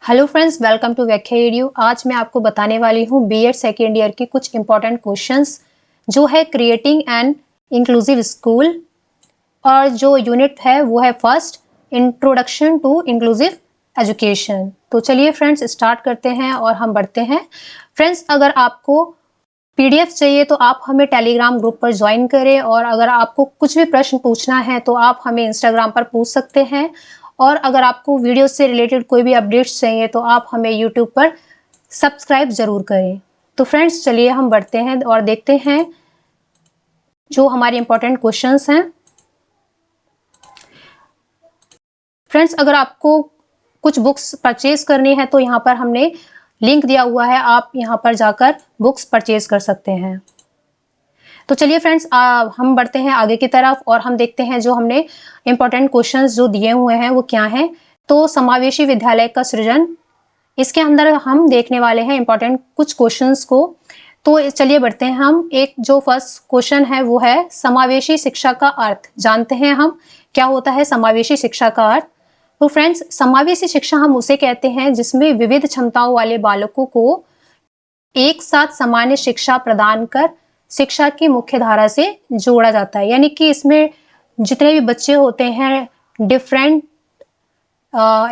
Hello friends, welcome to व्याख्या edu. आज मैं आपको बताने वाली हूँ बीएड सेकेंड ईयर के कुछ इंपॉर्टेंट क्वेश्चंस जो है क्रिएटिंग एन इंक्लूसिव स्कूल, और जो यूनिट है वो है first introduction to inclusive education. तो चलिए फ्रेंड्स स्टार्ट करते हैं और हम बढ़ते हैं। फ्रेंड्स, अगर आपको पीडीएफ चाहिए तो आप हमें टेलीग्राम ग्रुप पर ज्वाइन करें, और अगर आपको कुछ भी प्रश्न पूछना है तो आप हमें इंस्टाग्राम पर पूछ सकते हैं, और अगर आपको वीडियो से रिलेटेड कोई भी अपडेट्स चाहिए तो आप हमें यूट्यूब पर सब्सक्राइब जरूर करें। तो फ्रेंड्स चलिए हम बढ़ते हैं और देखते हैं जो हमारे इंपॉर्टेंट क्वेश्चंस हैं। फ्रेंड्स, अगर आपको कुछ बुक्स परचेज करनी है तो यहाँ पर हमने लिंक दिया हुआ है, आप यहाँ पर जाकर बुक्स परचेज कर सकते हैं। तो चलिए फ्रेंड्स हम बढ़ते हैं आगे की तरफ और हम देखते हैं जो हमने इंपॉर्टेंट क्वेश्चंस जो दिए हुए हैं वो क्या हैं। तो समावेशी विद्यालय का सृजन, इसके अंदर हम देखने वाले हैं इंपॉर्टेंट कुछ क्वेश्चंस को। तो चलिए बढ़ते हैं हम। एक जो फर्स्ट क्वेश्चन है वो है समावेशी शिक्षा का अर्थ। जानते हैं हम क्या होता है समावेशी शिक्षा का अर्थ। तो फ्रेंड्स, समावेशी शिक्षा हम उसे कहते हैं जिसमें विविध क्षमताओं वाले बालकों को एक साथ सामान्य शिक्षा प्रदान कर शिक्षा की मुख्य धारा से जोड़ा जाता है। यानी कि इसमें जितने भी बच्चे होते हैं, डिफरेंट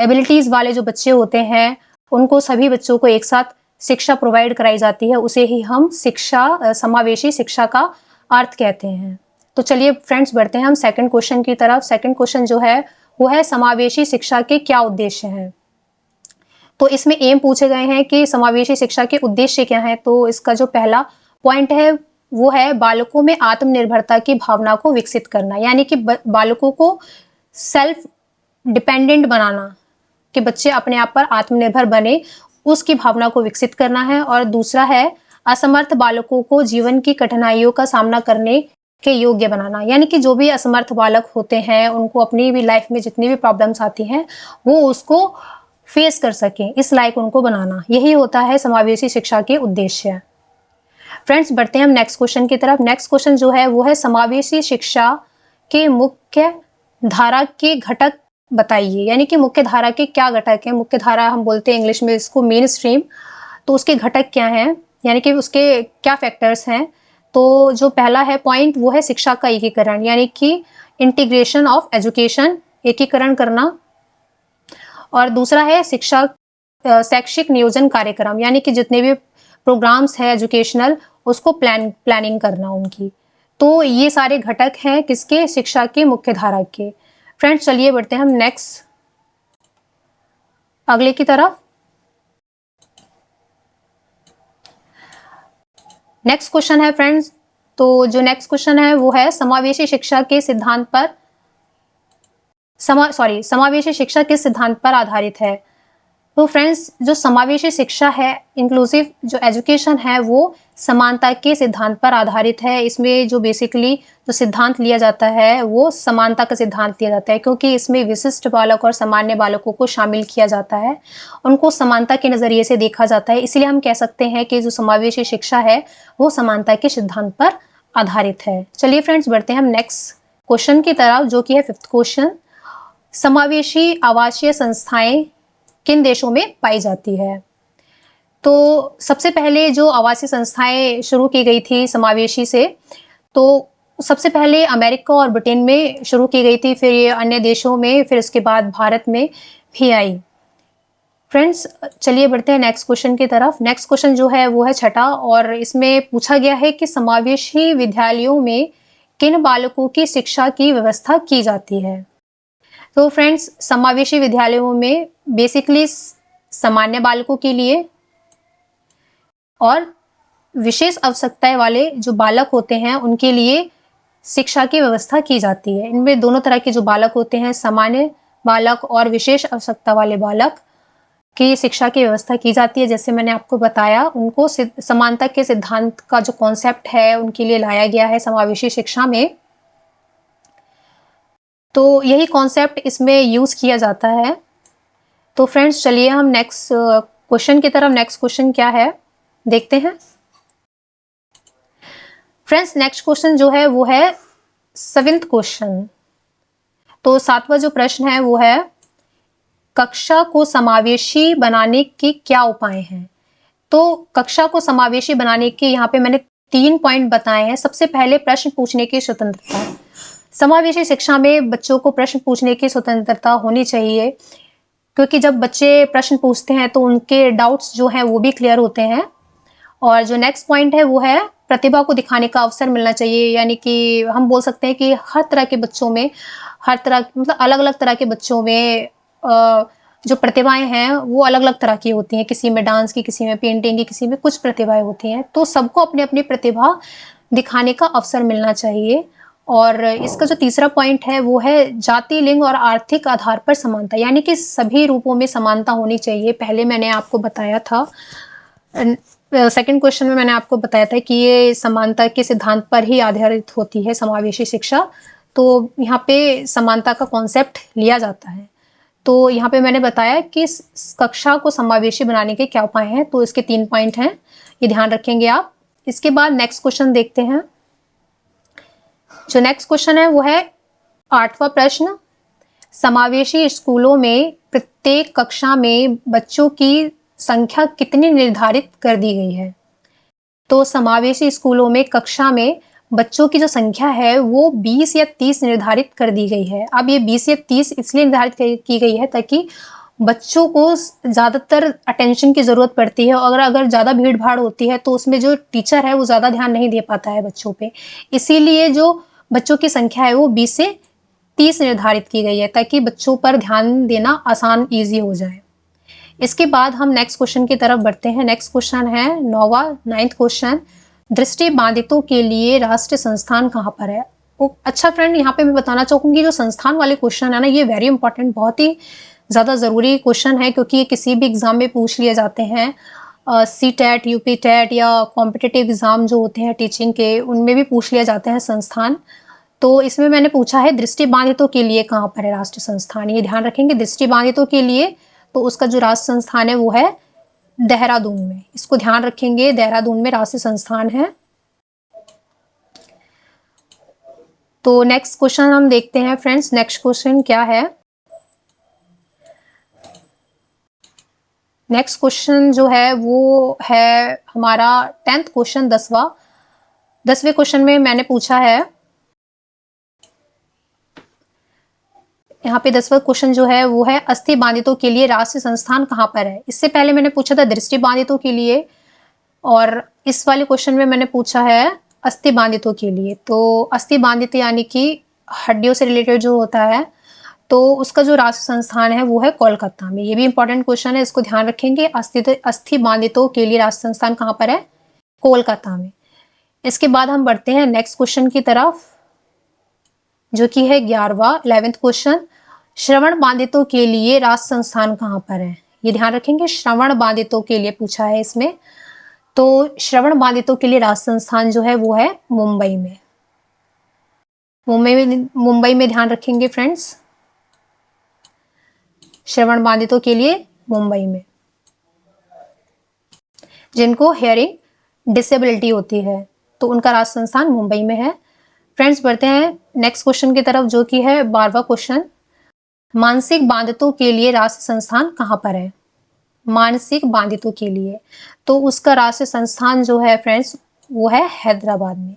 एबिलिटीज वाले जो बच्चे होते हैं, उनको सभी बच्चों को एक साथ शिक्षा प्रोवाइड कराई जाती है, उसे ही हम समावेशी शिक्षा का अर्थ कहते हैं। तो चलिए फ्रेंड्स बढ़ते हैं हम सेकंड क्वेश्चन की तरफ। सेकंड क्वेश्चन जो है वो है समावेशी शिक्षा के क्या उद्देश्य हैं। तो इसमें एम पूछे गए हैं कि समावेशी शिक्षा के उद्देश्य क्या हैं। तो इसका जो पहला पॉइंट है वो है बालकों में आत्मनिर्भरता की भावना को विकसित करना, यानी कि बालकों को सेल्फ डिपेंडेंट बनाना, कि बच्चे अपने आप पर आत्मनिर्भर बने, उसकी भावना को विकसित करना है। और दूसरा है असमर्थ बालकों को जीवन की कठिनाइयों का सामना करने के योग्य बनाना, यानी कि जो भी असमर्थ बालक होते हैं उनको अपनी भी लाइफ में जितनी भी प्रॉब्लम्स आती हैं वो उसको फेस कर सकें, इस लायक उनको बनाना, यही होता है समावेशी शिक्षा के उद्देश्य। फ्रेंड्स बढ़ते हैं हम नेक्स्ट क्वेश्चन की तरफ। नेक्स्ट क्वेश्चन जो है वो है समावेशी शिक्षा के मुख्य धारा के घटक बताइए। यानी कि मुख्य धारा के क्या घटक हैं। मुख्य धारा हम बोलते हैं इंग्लिश में इसको मेन स्ट्रीम। तो उसके घटक क्या हैं, यानी कि उसके क्या फैक्टर्स हैं। तो जो पहला है पॉइंट वो है शिक्षा का एकीकरण, यानी कि इंटीग्रेशन ऑफ एजुकेशन, एकीकरण करना। और दूसरा है शैक्षिक नियोजन कार्यक्रम, यानी कि जितने भी प्रोग्राम्स है एजुकेशनल उसको प्लानिंग करना उनकी। तो ये सारे घटक हैं किसके, शिक्षा के मुख्य धारा के। फ्रेंड्स चलिए बढ़ते हैं हम नेक्स्ट अगले की तरफ। नेक्स्ट क्वेश्चन है फ्रेंड्स, तो जो नेक्स्ट क्वेश्चन है वो है समावेशी शिक्षा के सिद्धांत पर समावेशी शिक्षा किस सिद्धांत पर आधारित है। तो फ्रेंड्स, जो समावेशी शिक्षा है, इंक्लूसिव जो एजुकेशन है, वो समानता के सिद्धांत पर आधारित है। इसमें जो बेसिकली जो सिद्धांत लिया जाता है वो समानता का सिद्धांत लिया जाता है, क्योंकि इसमें विशिष्ट बालक और सामान्य बालकों को शामिल किया जाता है, उनको समानता के नज़रिए से देखा जाता है। इसलिए हम कह सकते हैं कि जो समावेशी शिक्षा है वो समानता के सिद्धांत पर आधारित है। चलिए फ्रेंड्स बढ़ते हैं हम नेक्स्ट क्वेश्चन की तरफ, जो कि है फिफ्थ क्वेश्चन। समावेशी आवासीय संस्थाएं किन देशों में पाई जाती है। तो सबसे पहले जो आवासीय संस्थाएं शुरू की गई थी समावेशी से, तो सबसे पहले अमेरिका और ब्रिटेन में शुरू की गई थी, फिर ये अन्य देशों में, फिर इसके बाद भारत में भी आई। फ्रेंड्स चलिए बढ़ते हैं नेक्स्ट क्वेश्चन की तरफ। नेक्स्ट क्वेश्चन जो है वो है छठा, और इसमें पूछा गया है कि समावेशी विद्यालयों में किन बालकों की शिक्षा की व्यवस्था की जाती है। तो फ्रेंड्स, समावेशी विद्यालयों में बेसिकली सामान्य बालकों के लिए और विशेष आवश्यकताएं वाले जो बालक होते हैं उनके लिए शिक्षा की व्यवस्था की जाती है। इनमें दोनों तरह के जो बालक होते हैं, सामान्य बालक और विशेष आवश्यकता वाले बालक की शिक्षा की व्यवस्था की जाती है। जैसे मैंने आपको बताया, उनको समानता के सिद्धांत का जो कॉन्सेप्ट है उनके लिए लाया गया है समावेशी शिक्षा में। तो यही कॉन्सेप्ट इसमें यूज किया जाता है। तो फ्रेंड्स चलिए हम नेक्स्ट क्वेश्चन की तरफ। नेक्स्ट क्वेश्चन क्या है देखते हैं। फ्रेंड्स नेक्स्ट क्वेश्चन जो है वो है 7th क्वेश्चन। तो 7वां जो प्रश्न है वो है कक्षा को समावेशी बनाने के क्या उपाय हैं? तो कक्षा को समावेशी बनाने के यहाँ पे मैंने 3 पॉइंट बताए हैं। सबसे पहले प्रश्न पूछने की स्वतंत्रता। समावेशी शिक्षा में बच्चों को प्रश्न पूछने की स्वतंत्रता होनी चाहिए, क्योंकि जब बच्चे प्रश्न पूछते हैं तो उनके डाउट्स जो हैं वो भी क्लियर होते हैं। और जो नेक्स्ट पॉइंट है वो है प्रतिभा को दिखाने का अवसर मिलना चाहिए, यानी कि हम बोल सकते हैं कि हर तरह के बच्चों में, हर तरह मतलब अलग-अलग तरह के बच्चों में जो प्रतिभाएं हैं वो अलग-अलग तरह की होती हैं। किसी में डांस की, किसी में पेंटिंग की, किसी में कुछ प्रतिभाएं होती हैं। तो सबको अपनी-अपनी प्रतिभा दिखाने का अवसर मिलना चाहिए। और इसका जो तीसरा पॉइंट है वो है जाति, लिंग और आर्थिक आधार पर समानता, यानी कि सभी रूपों में समानता होनी चाहिए। पहले मैंने आपको बताया था, सेकंड क्वेश्चन में मैंने आपको बताया था कि ये समानता के सिद्धांत पर ही आधारित होती है समावेशी शिक्षा। तो यहाँ पे समानता का कॉन्सेप्ट लिया जाता है। तो यहाँ पे मैंने बताया कि कक्षा को समावेशी बनाने के क्या उपाय हैं, तो इसके 3 पॉइंट हैं, ये ध्यान रखेंगे आप। इसके बाद नेक्स्ट क्वेश्चन देखते हैं। जो नेक्स्ट क्वेश्चन है वो है 8वां प्रश्न, समावेशी स्कूलों में प्रत्येक कक्षा में बच्चों की संख्या कितनी निर्धारित कर दी गई है? तो समावेशी स्कूलों में कक्षा में बच्चों की जो संख्या है वो 20 या 30 निर्धारित कर दी गई है। अब ये 20 या 30 इसलिए निर्धारित की गई है ताकि बच्चों को ज़्यादातर अटेंशन की ज़रूरत पड़ती है, और अगर ज़्यादा भीड़-भाड़ होती है तो उसमें जो टीचर है वो ज़्यादा ध्यान नहीं दे पाता है बच्चों पे। इसीलिए जो बच्चों की संख्या है वो 20 से 30 निर्धारित की गई है, ताकि बच्चों पर ध्यान देना आसान, ईज़ी हो जाए। इसके बाद हम नेक्स्ट क्वेश्चन की तरफ बढ़ते हैं। नेक्स्ट क्वेश्चन है 9th क्वेश्चन, दृष्टिबाधितों के लिए राष्ट्रीय संस्थान कहाँ पर है? अच्छा फ्रेंड, यहाँ पे मैं बताना चाहूँगी जो संस्थान वाले क्वेश्चन है ना, ये वेरी इंपॉर्टेंट, बहुत ही ज़्यादा ज़रूरी क्वेश्चन है, क्योंकि ये किसी भी एग्जाम में पूछ लिए जाते हैं। CTET, UP TET या कॉम्पिटिटिव एग्जाम जो होते हैं टीचिंग के, उनमें भी पूछ लिए जाते हैं संस्थान। तो इसमें मैंने पूछा है दृष्टिबाधितों के लिए कहाँ पर है राष्ट्रीय संस्थान, ये ध्यान रखेंगे। दृष्टिबाधितों के लिए तो उसका जो राष्ट्रीय संस्थान है वो है देहरादून में, इसको ध्यान रखेंगे, देहरादून में राष्ट्रीय संस्थान है। तो नेक्स्ट क्वेश्चन हम देखते हैं फ्रेंड्स। नेक्स्ट क्वेश्चन क्या है? नेक्स्ट क्वेश्चन जो है वो है हमारा 10th क्वेश्चन, 10वें क्वेश्चन में मैंने पूछा है, यहाँ पे 10वां क्वेश्चन जो है वो है अस्थि बाधितों के लिए राष्ट्रीय संस्थान कहाँ पर है? इससे पहले मैंने पूछा था दृष्टि बाधितों के लिए, और इस वाले क्वेश्चन में मैंने पूछा है अस्थि बाधितों के लिए। तो अस्थि बाधित यानी कि हड्डियों से रिलेटेड जो होता है, तो उसका जो राष्ट्रीय संस्थान है वो है कोलकाता में। ये भी इंपॉर्टेंट क्वेश्चन है, इसको ध्यान रखेंगे। अस्थि बाधितों के लिए राष्ट्रीय संस्थान कहाँ पर है? कोलकाता में। इसके बाद हम बढ़ते हैं नेक्स्ट क्वेश्चन की तरफ, जो कि है 11th क्वेश्चन, श्रवण बाधितों के लिए राष्ट्रीय संस्थान कहाँ पर है? ये ध्यान रखेंगे, श्रवण बाधितों के लिए पूछा है इसमें। तो श्रवण बाधितों के लिए राष्ट्रीय संस्थान जो है वो है मुंबई में। मुंबई में ध्यान रखेंगे फ्रेंड्स, श्रवण बाधितों के लिए मुंबई में, जिनको हियरिंग डिसेबिलिटी होती है, तो उनका राष्ट्रीय संस्थान मुंबई में है। फ्रेंड्स बढ़ते हैं नेक्स्ट क्वेश्चन की तरफ, जो कि है 12वां क्वेश्चन, मानसिक बाधितों के लिए राष्ट्रीय संस्थान कहाँ पर है? मानसिक बाधितों के लिए तो उसका राष्ट्रीय संस्थान जो है फ्रेंड्स वो है हैदराबाद में।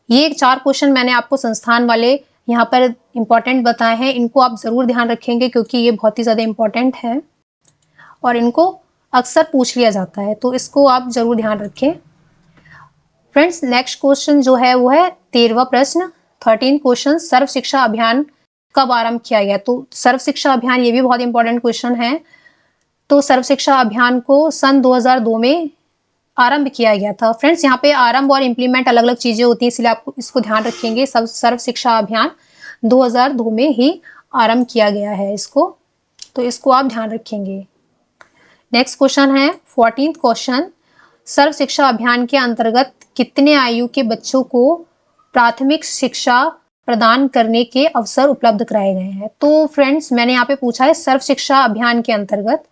ये 4 क्वेश्चन मैंने आपको संस्थान वाले यहाँ पर इंपॉर्टेंट बताए हैं, इनको आप जरूर ध्यान रखेंगे क्योंकि ये बहुत ही ज़्यादा इंपॉर्टेंट है और इनको अक्सर पूछ लिया जाता है, तो इसको आप जरूर ध्यान रखें। फ्रेंड्स नेक्स्ट क्वेश्चन जो है वो है 13वां प्रश्न, 13th क्वेश्चन, सर्व शिक्षा अभियान कब आरंभ किया गया? तो सर्व शिक्षा अभियान ये भी बहुत इंपॉर्टेंट क्वेश्चन है। तो सर्व शिक्षा अभियान को सन 2002 में आरंभ किया गया था। फ्रेंड्स यहाँ पे आरंभ और इम्प्लीमेंट अलग अलग चीजें होती हैं, इसलिए आप इसको ध्यान रखेंगे। सर्व शिक्षा अभियान 2002 में ही आरंभ किया गया है इसको, तो इसको आप ध्यान रखेंगे। नेक्स्ट क्वेश्चन है 14th क्वेश्चन, सर्व शिक्षा अभियान के अंतर्गत कितने आयु के बच्चों को प्राथमिक शिक्षा प्रदान करने के अवसर उपलब्ध कराए गए हैं? तो फ्रेंड्स मैंने यहाँ पे पूछा है सर्व शिक्षा अभियान के अंतर्गत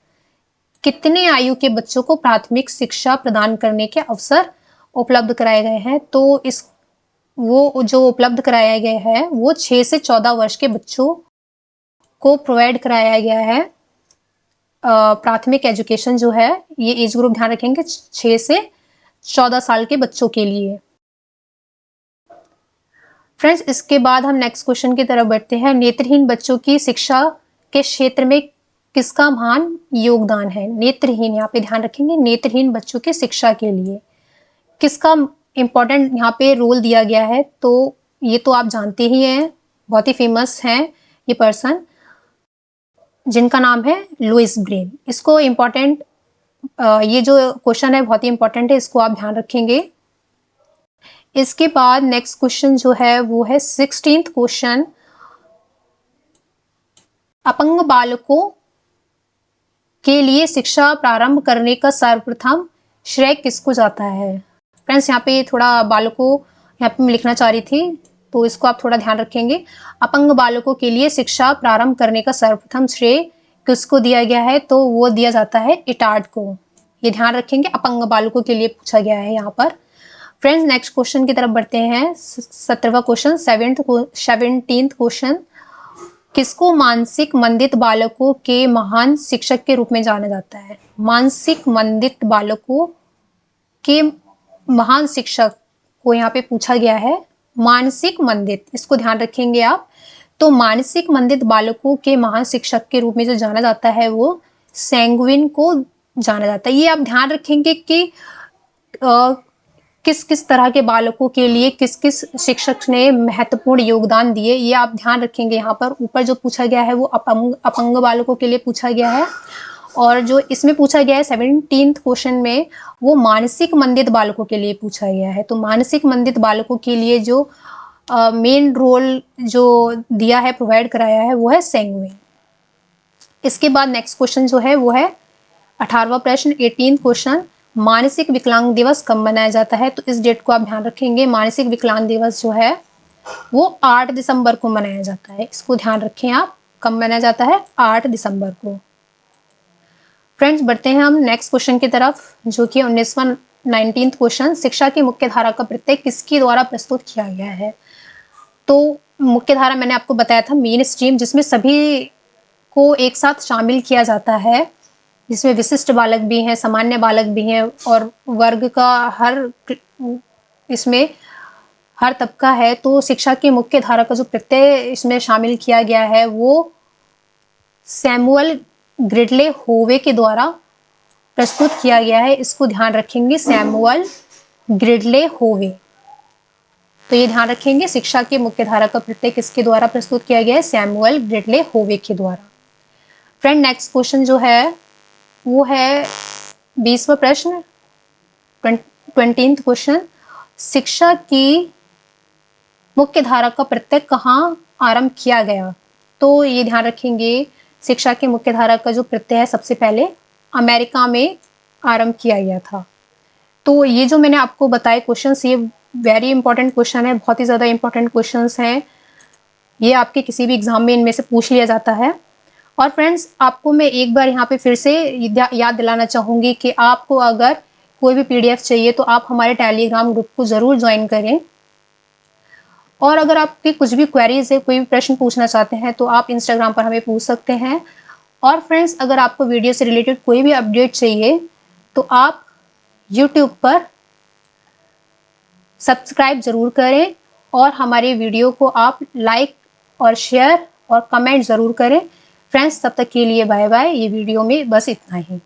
कितने आयु के बच्चों को प्राथमिक शिक्षा प्रदान करने के अवसर उपलब्ध कराए गए हैं? तो वो जो उपलब्ध कराया गया है वो 6 से 14 वर्ष के बच्चों को प्रोवाइड कराया गया है। प्राथमिक एजुकेशन जो है, ये एज ग्रुप ध्यान रखेंगे 6 से 14 साल के बच्चों के लिए। फ्रेंड्स, इसके बाद हम नेक्स्ट क्वेश्चन की तरफ बढ़ते हैं। नेत्रहीन बच्चों की शिक्षा के क्षेत्र में किसका महान योगदान है? नेत्रहीन, यहाँ पे ध्यान रखेंगे, नेत्रहीन बच्चों की शिक्षा के लिए किसका इम्पोर्टेंट यहाँ पे रोल दिया गया है? तो ये तो आप जानते ही हैं, बहुत ही फेमस हैं ये पर्सन, जिनका नाम है लुइस ब्रेल। इसको इम्पोर्टेंट, ये जो क्वेश्चन है बहुत ही इम्पोर्टेंट है, इसको आप ध्यान रखेंगे। इसके बाद नेक्स्ट क्वेश्चन जो है वो है 16th क्वेश्चन। अपंग बालकों के लिए शिक्षा प्रारंभ करने का सर्वप्रथम श्रेय किसको जाता है? फ्रेंड्स, यहाँ पे थोड़ा बालकों यहाँ पे मैं लिखना चाह रही थी, तो इसको आप थोड़ा ध्यान रखेंगे। अपंग बालकों के लिए शिक्षा प्रारंभ करने का सर्वप्रथम श्रेय किसको दिया गया है? तो वो दिया जाता है इटार्ड को। ये ध्यान रखेंगे, अपंग बालकों के लिए पूछा गया है यहाँ पर। फ्रेंड्स, नेक्स्ट क्वेश्चन की तरफ बढ़ते हैं। 17वां क्वेश्चन, 17th क्वेश्चन। किसको मानसिक मंदित बालकों के महान शिक्षक के रूप में जाना जाता है? मानसिक मंदित बालकों के महान शिक्षक को यहाँ पे पूछा गया है। मानसिक मंदित, इसको ध्यान रखेंगे आप। तो मानसिक मंदित बालकों के महान शिक्षक के रूप में जो जाना जाता है वो सैंगविन को जाना जाता है। ये आप ध्यान रखेंगे कि किस किस तरह के बालकों के लिए किस किस शिक्षक ने महत्वपूर्ण योगदान दिए, ये आप ध्यान रखेंगे। यहाँ पर ऊपर जो पूछा गया है वो अपंग बालकों के लिए पूछा गया है, और जो इसमें पूछा गया है 17th क्वेश्चन में वो मानसिक मंदित बालकों के लिए पूछा गया है। तो मानसिक मंदित बालकों के लिए जो मेन रोल जो दिया है, प्रोवाइड कराया है, वो है सैंगविन। इसके बाद नेक्स्ट क्वेश्चन जो है वो है 18वां प्रश्न, 18th क्वेश्चन। मानसिक विकलांग दिवस कब मनाया जाता है? तो इस डेट को आप ध्यान रखेंगे। मानसिक विकलांग दिवस जो है वो 8 दिसंबर को मनाया जाता है। इसको ध्यान रखें आप, कब मनाया जाता है? 8 दिसंबर को। फ्रेंड्स, बढ़ते हैं हम नेक्स्ट क्वेश्चन की तरफ, जो कि 19th क्वेश्चन। शिक्षा की मुख्य धारा का प्रत्यय किसके द्वारा प्रस्तुत किया गया है? तो मुख्य धारा मैंने आपको बताया था मेन स्ट्रीम, जिसमें सभी को एक साथ शामिल किया जाता है, जिसमें विशिष्ट बालक भी हैं, सामान्य बालक भी हैं, और वर्ग का इसमें हर तबका है। तो शिक्षा की मुख्य धारा का जो प्रत्यय इसमें शामिल किया गया है वो सैमुअल ग्रिडले होवे के द्वारा प्रस्तुत किया गया है। इसको ध्यान रखेंगे, सैमुअल ग्रिडले होवे। तो ये ध्यान रखेंगे, शिक्षा की मुख्य धारा का प्रत्यय किसके द्वारा प्रस्तुत किया गया है? सैमुअल ग्रिडले होवे के द्वारा। फ्रेंड, नेक्स्ट क्वेश्चन जो है वो है 20वां प्रश्न, 20th क्वेश्चन। शिक्षा की मुख्य धारा का प्रत्यय कहाँ आरंभ किया गया? तो ये ध्यान रखेंगे, शिक्षा की मुख्य धारा का जो प्रत्यय है सबसे पहले अमेरिका में आरंभ किया गया था। तो ये जो मैंने आपको बताए क्वेश्चंस, ये वेरी इंपॉर्टेंट क्वेश्चन है, बहुत ही ज़्यादा इंपॉर्टेंट क्वेश्चंस हैं। ये आपके किसी भी एग्जाम में इनमें से पूछ लिया जाता है। और फ्रेंड्स, आपको मैं एक बार यहाँ पे फिर से याद दिलाना चाहूँगी कि आपको अगर कोई भी PDF चाहिए तो आप हमारे टेलीग्राम ग्रुप को ज़रूर ज्वाइन करें। और अगर आपकी कुछ भी क्वेरीज है, कोई भी प्रश्न पूछना चाहते हैं, तो आप इंस्टाग्राम पर हमें पूछ सकते हैं। और फ्रेंड्स, अगर आपको वीडियो से रिलेटेड कोई भी अपडेट चाहिए तो आप यूट्यूब पर सब्सक्राइब ज़रूर करें, और हमारे वीडियो को आप लाइक और शेयर और कमेंट ज़रूर करें। फ्रेंड्स, तब तक के लिए बाय बाय। ये वीडियो में बस इतना ही।